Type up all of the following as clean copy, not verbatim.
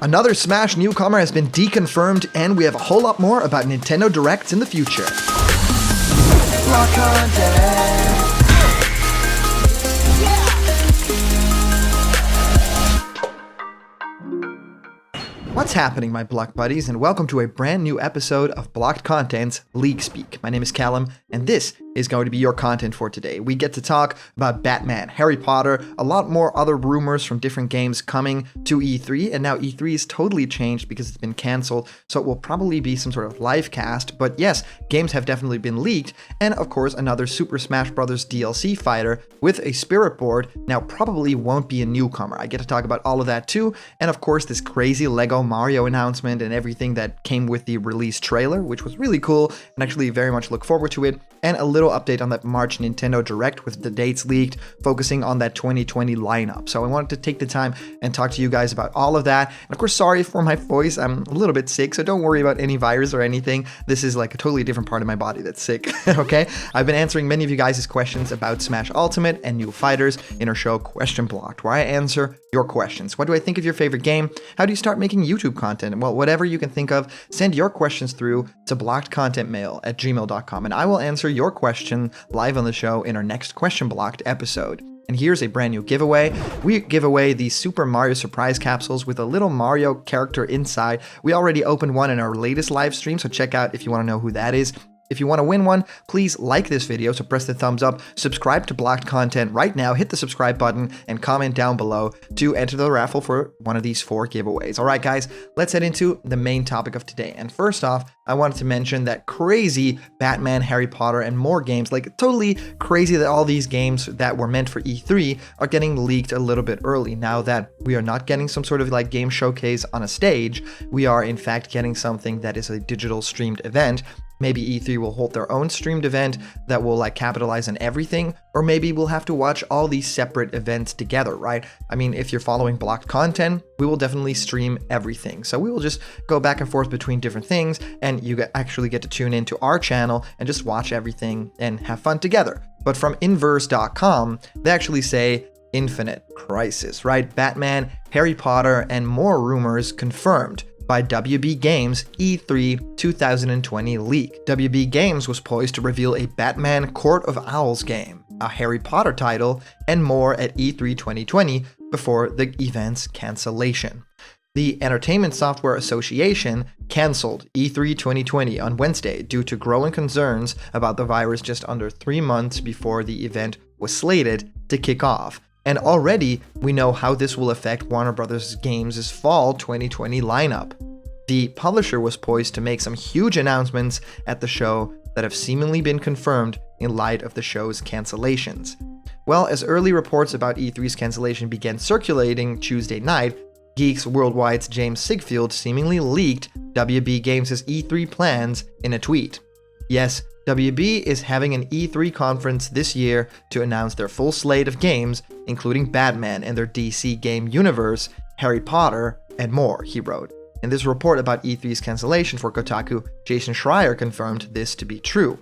Another Smash newcomer has been deconfirmed, and we have a whole lot more about Nintendo Directs in the future. Block content. What's happening, my Block buddies, and welcome to a brand new episode of Blocked Content's League Speak. My name is Callum, and this is going to be your content for today. We get to talk about Batman, Harry Potter, a lot more other rumors from different games coming to E3, and now E3 is totally changed because it's been cancelled, so it will probably be some sort of live cast, but yes, games have definitely been leaked, and of course another Super Smash Bros. DLC fighter with a spirit board now probably won't be a newcomer. I get to talk about all of that too, and of course this crazy Lego Mario announcement and everything that came with the release trailer, which was really cool, and actually very much look forward to it, and a little update on that March Nintendo Direct with the dates leaked, focusing on that 2020 lineup. So I wanted to take the time and talk to you guys about all of that. And of course, sorry for my voice, I'm a little bit sick, so don't worry about any virus or anything. This is like a totally different part of my body that's sick, okay? I've been answering many of you guys' questions about Smash Ultimate and new fighters in our show Question Blocked, where I answer your questions. What do I think of your favorite game? How do you start making YouTube content? Well, whatever you can think of, send your questions through to blockedcontentmail@gmail.com, and I will answer your question live on the show in our next Question Blocked episode. And here's a brand new giveaway. We give away these Super Mario surprise capsules with a little Mario character inside. We already opened one in our latest live stream, so check out if you want to know who that is. If you want to win one, please like this video, so press the thumbs up, subscribe to Blocked Content right now, hit the subscribe button, and comment down below to enter the raffle for one of these 4 giveaways. Alright guys, let's head into the main topic of today. And first off, I wanted to mention that crazy Batman, Harry Potter, and more games, like totally crazy that all these games that were meant for E3 are getting leaked a little bit early. Now that we are not getting some sort of like game showcase on a stage, we are in fact getting something that is a digital streamed event. Maybe E3 will hold their own streamed event that will like capitalize on everything, or maybe we'll have to watch all these separate events together, right? I mean, if you're following Blocked Content, we will definitely stream everything. So we will just go back and forth between different things, and you actually get to tune into our channel and just watch everything and have fun together. But from inverse.com, they actually say Infinite Crisis, right? Batman, Harry Potter, and more rumors confirmed by WB Games E3 2020 leak. WB Games was poised to reveal a Batman Court of Owls game, a Harry Potter title, and more at E3 2020 before the event's cancellation. The Entertainment Software Association canceled E3 2020 on Wednesday due to growing concerns about the virus just under 3 months before the event was slated to kick off. And already, we know how this will affect Warner Bros. Games' fall 2020 lineup. The publisher was poised to make some huge announcements at the show that have seemingly been confirmed in light of the show's cancellations. Well, as early reports about E3's cancellation began circulating Tuesday night, Geeks Worldwide's James Sigfield seemingly leaked WB Games' E3 plans in a tweet. Yes, WB is having an E3 conference this year to announce their full slate of games, including Batman and their DC game universe, Harry Potter, and more, he wrote. In this report about E3's cancellation for Kotaku, Jason Schreier confirmed this to be true.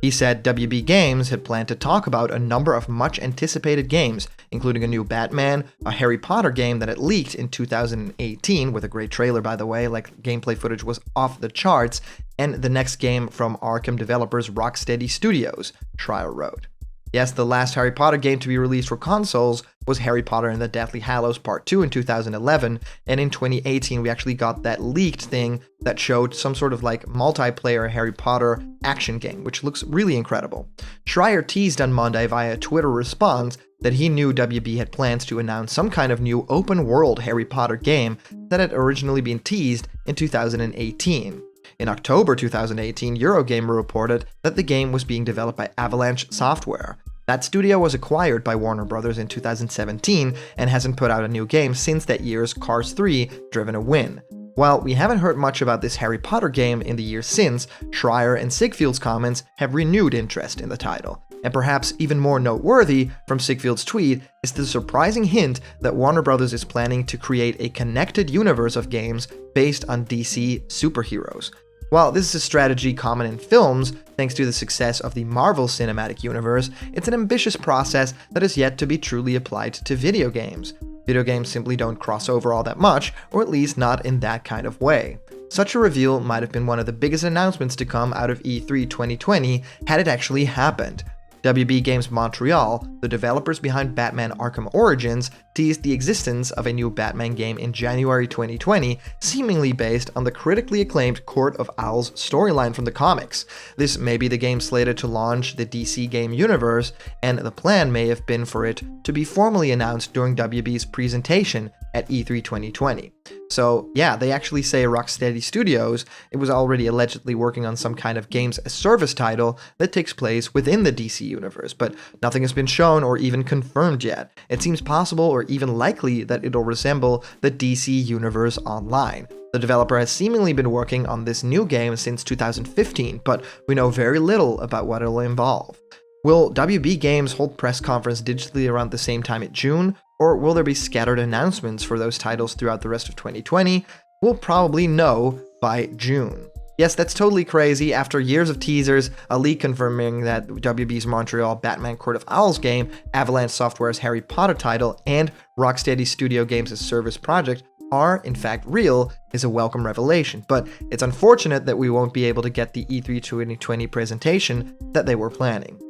He said WB Games had planned to talk about a number of much anticipated games, including a new Batman, a Harry Potter game that had leaked in 2018, with a great trailer by the way, like gameplay footage was off the charts, and the next game from Arkham developers Rocksteady Studios, Schreier wrote. Yes, the last Harry Potter game to be released for consoles was Harry Potter and the Deathly Hallows Part 2 in 2011, and in 2018 we actually got that leaked thing that showed some sort of like multiplayer Harry Potter action game, which looks really incredible. Schreier teased on Monday via a Twitter response that he knew WB had plans to announce some kind of new open-world Harry Potter game that had originally been teased in 2018. In October 2018, Eurogamer reported that the game was being developed by Avalanche Software. That studio was acquired by Warner Bros. In 2017 and hasn't put out a new game since that year's Cars 3 Driven to Win. While we haven't heard much about this Harry Potter game in the years since, Schreier and Sigfield's comments have renewed interest in the title. And perhaps even more noteworthy from Sigfield's tweet is the surprising hint that Warner Bros. Is planning to create a connected universe of games based on DC superheroes. While this is a strategy common in films, thanks to the success of the Marvel Cinematic Universe, it's an ambitious process that is yet to be truly applied to video games. Video games simply don't cross over all that much, or at least not in that kind of way. Such a reveal might have been one of the biggest announcements to come out of E3 2020 had it actually happened. WB Games Montreal, the developers behind Batman Arkham Origins, teased the existence of a new Batman game in January 2020, seemingly based on the critically acclaimed Court of Owls storyline from the comics. This may be the game slated to launch the DC game universe, and the plan may have been for it to be formally announced during WB's presentation at E3 2020. So yeah, they actually say Rocksteady Studios, it was already allegedly working on some kind of games as service title that takes place within the DC universe, but nothing has been shown or even confirmed yet. It seems possible or even likely that it'll resemble the DC Universe Online. The developer has seemingly been working on this new game since 2015, but we know very little about what it'll involve. Will WB Games hold press conference digitally around the same time in June, or will there be scattered announcements for those titles throughout the rest of 2020? We'll probably know by June. Yes, that's totally crazy. After years of teasers, a leak confirming that WB's Montreal Batman Court of Owls game, Avalanche Software's Harry Potter title, and Rocksteady Studio Games' Service project are, in fact, real is a welcome revelation, but it's unfortunate that we won't be able to get the E3 2020 presentation that they were planning.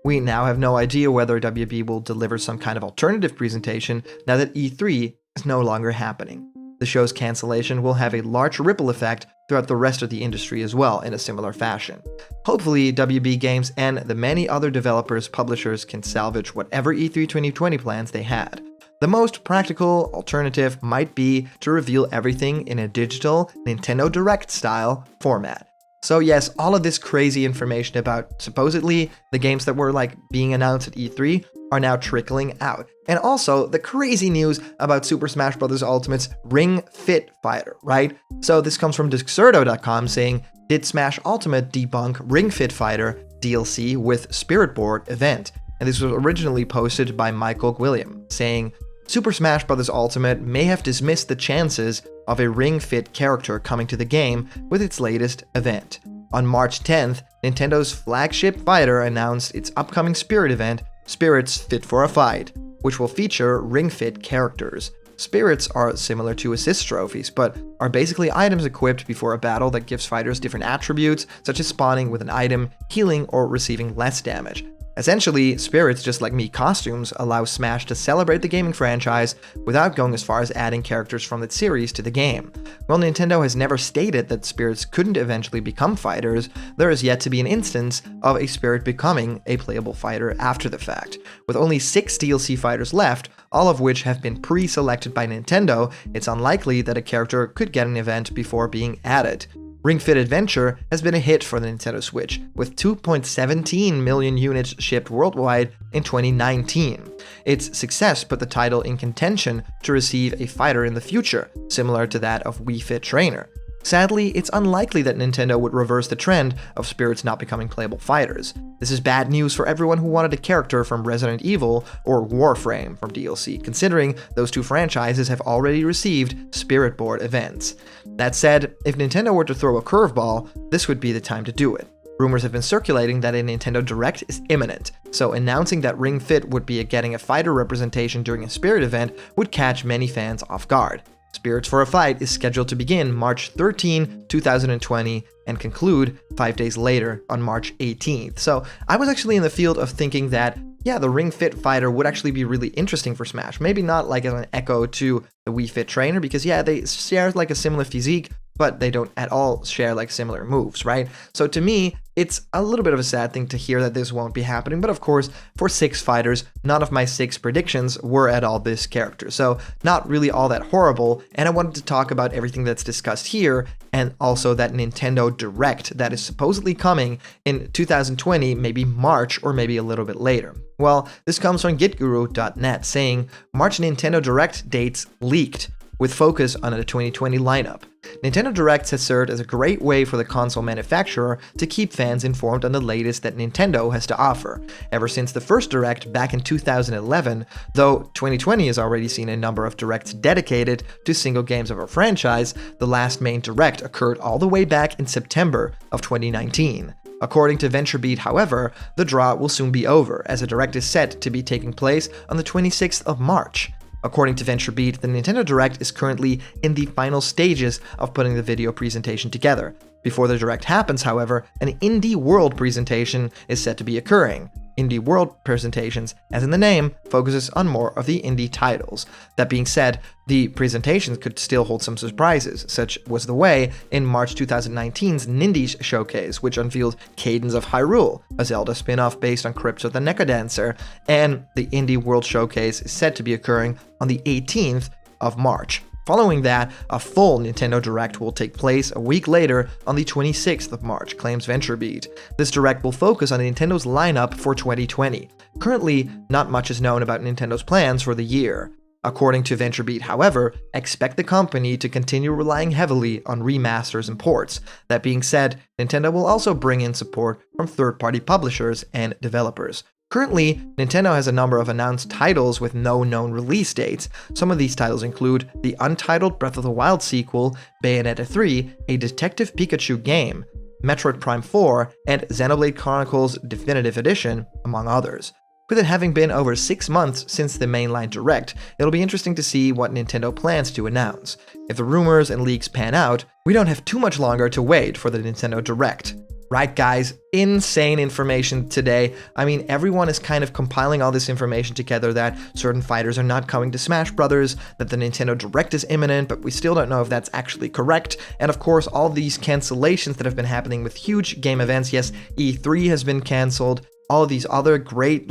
We now have no idea whether WB will deliver some kind of alternative presentation now that E3 is no longer happening. The show's cancellation will have a large ripple effect throughout the rest of the industry as well in a similar fashion. Hopefully, WB Games and the many other developers, publishers can salvage whatever E3 2020 plans they had. The most practical alternative might be to reveal everything in a digital Nintendo Direct style format. So yes, all of this crazy information about supposedly the games that were being announced at E3 are now trickling out. And also the crazy news about Super Smash Bros. Ultimate's Ring Fit Fighter, right? So this comes from Discerto.com saying, did Smash Ultimate debunk Ring Fit Fighter DLC with Spirit Board event? And this was originally posted by Michael Gwilliam, saying, Super Smash Bros. Ultimate may have dismissed the chances of a Ring Fit character coming to the game with its latest event. On March 10th, Nintendo's flagship fighter announced its upcoming Spirit event, Spirits Fit for a Fight, which will feature Ring Fit characters. Spirits are similar to assist trophies, but are basically items equipped before a battle that gives fighters different attributes, such as spawning with an item, healing, or receiving less damage. Essentially, Spirits, just like Mii costumes, allow Smash to celebrate the gaming franchise without going as far as adding characters from the series to the game. While Nintendo has never stated that Spirits couldn't eventually become fighters, there is yet to be an instance of a Spirit becoming a playable fighter after the fact. With only 6 DLC fighters left, all of which have been pre-selected by Nintendo, it's unlikely that a character could get an event before being added. Ring Fit Adventure has been a hit for the Nintendo Switch, with 2.17 million units shipped worldwide in 2019. Its success put the title in contention to receive a fighter in the future, similar to that of Wii Fit Trainer. Sadly, it's unlikely that Nintendo would reverse the trend of Spirits not becoming playable fighters. This is bad news for everyone who wanted a character from Resident Evil or Warframe from DLC, considering those two franchises have already received Spirit Board events. That said, if Nintendo were to throw a curveball, this would be the time to do it. Rumors have been circulating that a Nintendo Direct is imminent, so announcing that Ring Fit would be getting a fighter representation during a Spirit event would catch many fans off guard. Spirits for a Fight is scheduled to begin March 13, 2020 and conclude 5 days later on March 18th. So I was actually in the field of thinking that, yeah, the Ring Fit Fighter would actually be really interesting for Smash. Maybe not like as an echo to the Wii Fit Trainer because, yeah, they share like a similar physique, but they don't at all share like similar moves, right? So to me, it's a little bit of a sad thing to hear that this won't be happening, but of course, for 6 fighters, none of my 6 predictions were at all this character, so not really all that horrible, and I wanted to talk about everything that's discussed here, and also that Nintendo Direct that is supposedly coming in 2020, maybe March, or maybe a little bit later. Well, this comes from GitGuru.net saying, March Nintendo Direct dates leaked, with focus on the 2020 lineup. Nintendo Directs has served as a great way for the console manufacturer to keep fans informed on the latest that Nintendo has to offer. Ever since the first Direct back in 2011, though 2020 has already seen a number of Directs dedicated to single games of a franchise, the last main Direct occurred all the way back in September of 2019. According to VentureBeat, however, the draw will soon be over, as a Direct is set to be taking place on the 26th of March. According to VentureBeat, the Nintendo Direct is currently in the final stages of putting the video presentation together. Before the Direct happens, however, an Indie World presentation is set to be occurring. Indie World presentations, as in the name, focuses on more of the indie titles. That being said, the presentations could still hold some surprises. Such was the way in March 2019's Nindies Showcase, which unveiled Cadence of Hyrule, a Zelda spin-off based on Crypto the Necodancer, and the Indie World Showcase is set to be occurring on the 18th of March. Following that, a full Nintendo Direct will take place a week later on the 26th of March, claims VentureBeat. This Direct will focus on Nintendo's lineup for 2020. Currently, not much is known about Nintendo's plans for the year. According to VentureBeat, however, expect the company to continue relying heavily on remasters and ports. That being said, Nintendo will also bring in support from third-party publishers and developers. Currently, Nintendo has a number of announced titles with no known release dates. Some of these titles include the untitled Breath of the Wild sequel, Bayonetta 3, a Detective Pikachu game, Metroid Prime 4, and Xenoblade Chronicles Definitive Edition, among others. With it having been over 6 months since the mainline Direct, it'll be interesting to see what Nintendo plans to announce. If the rumors and leaks pan out, we don't have too much longer to wait for the Nintendo Direct. Right, guys, insane information today. I mean, everyone is kind of compiling all this information together that certain fighters are not coming to Smash Brothers, that the Nintendo Direct is imminent, but we still don't know if that's actually correct. And of course, all these cancellations that have been happening with huge game events. Yes, E3 has been canceled. All of these other great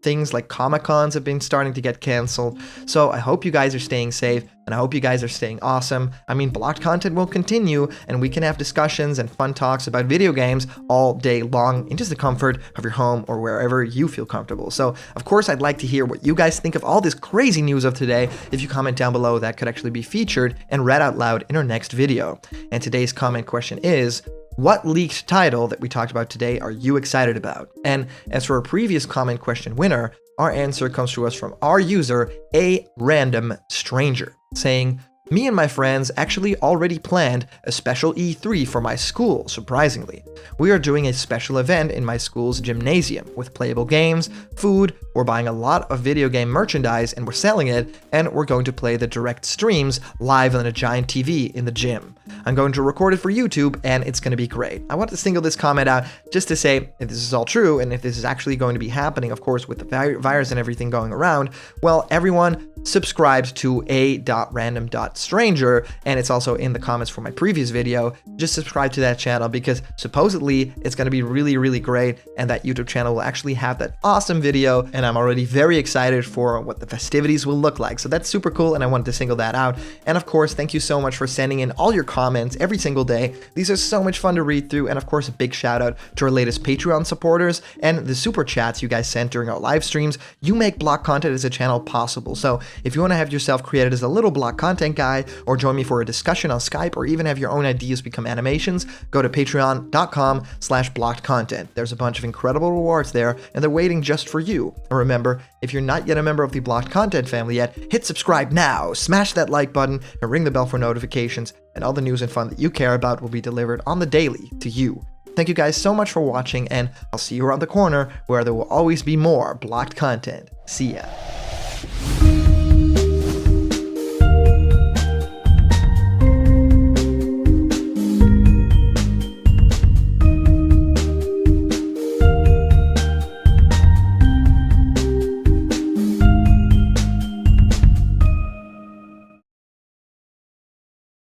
things like Comic-Cons have been starting to get canceled. So I hope you guys are staying safe, and I hope you guys are staying awesome. I mean, blocked content will continue, and we can have discussions and fun talks about video games all day long in just the comfort of your home or wherever you feel comfortable. So of course, I'd like to hear what you guys think of all this crazy news of today. If you comment down below, that could actually be featured and read out loud in our next video. And today's comment question is, what leaked title that we talked about today are you excited about? And as for a previous comment question winner, our answer comes to us from our user, A Random Stranger, saying, me and my friends actually already planned a special E3 for my school, surprisingly. We are doing a special event in my school's gymnasium with playable games, food, we're buying a lot of video game merchandise and we're selling it, and we're going to play the direct streams live on a giant TV in the gym. I'm going to record it for YouTube and it's going to be great. I want to single this comment out just to say if this is all true and if this is actually going to be happening, of course, with the virus and everything going around, well, everyone subscribed to a.random.stranger, and it's also in the comments for my previous video. Just subscribe to that channel because supposedly it's going to be really, really great, and that YouTube channel will actually have that awesome video, and I'm already very excited for what the festivities will look like. So that's super cool, and I wanted to single that out. And of course, thank you so much for sending in all your comments every single day. These are so much fun to read through, and of course, a big shout out to our latest Patreon supporters and the super chats you guys sent during our live streams. You make block content as a channel possible. So if you want to have yourself created as a little block content guy, or join me for a discussion on Skype, or even have your own ideas become animations, go to patreon.com/blockedcontent. There's a bunch of incredible rewards there, and they're waiting just for you. And remember, if you're not yet a member of the Blocked Content family yet, hit subscribe now, smash that like button, and ring the bell for notifications, and all the news and fun that you care about will be delivered on the daily to you. Thank you guys so much for watching, and I'll see you around the corner where there will always be more blocked content. See ya.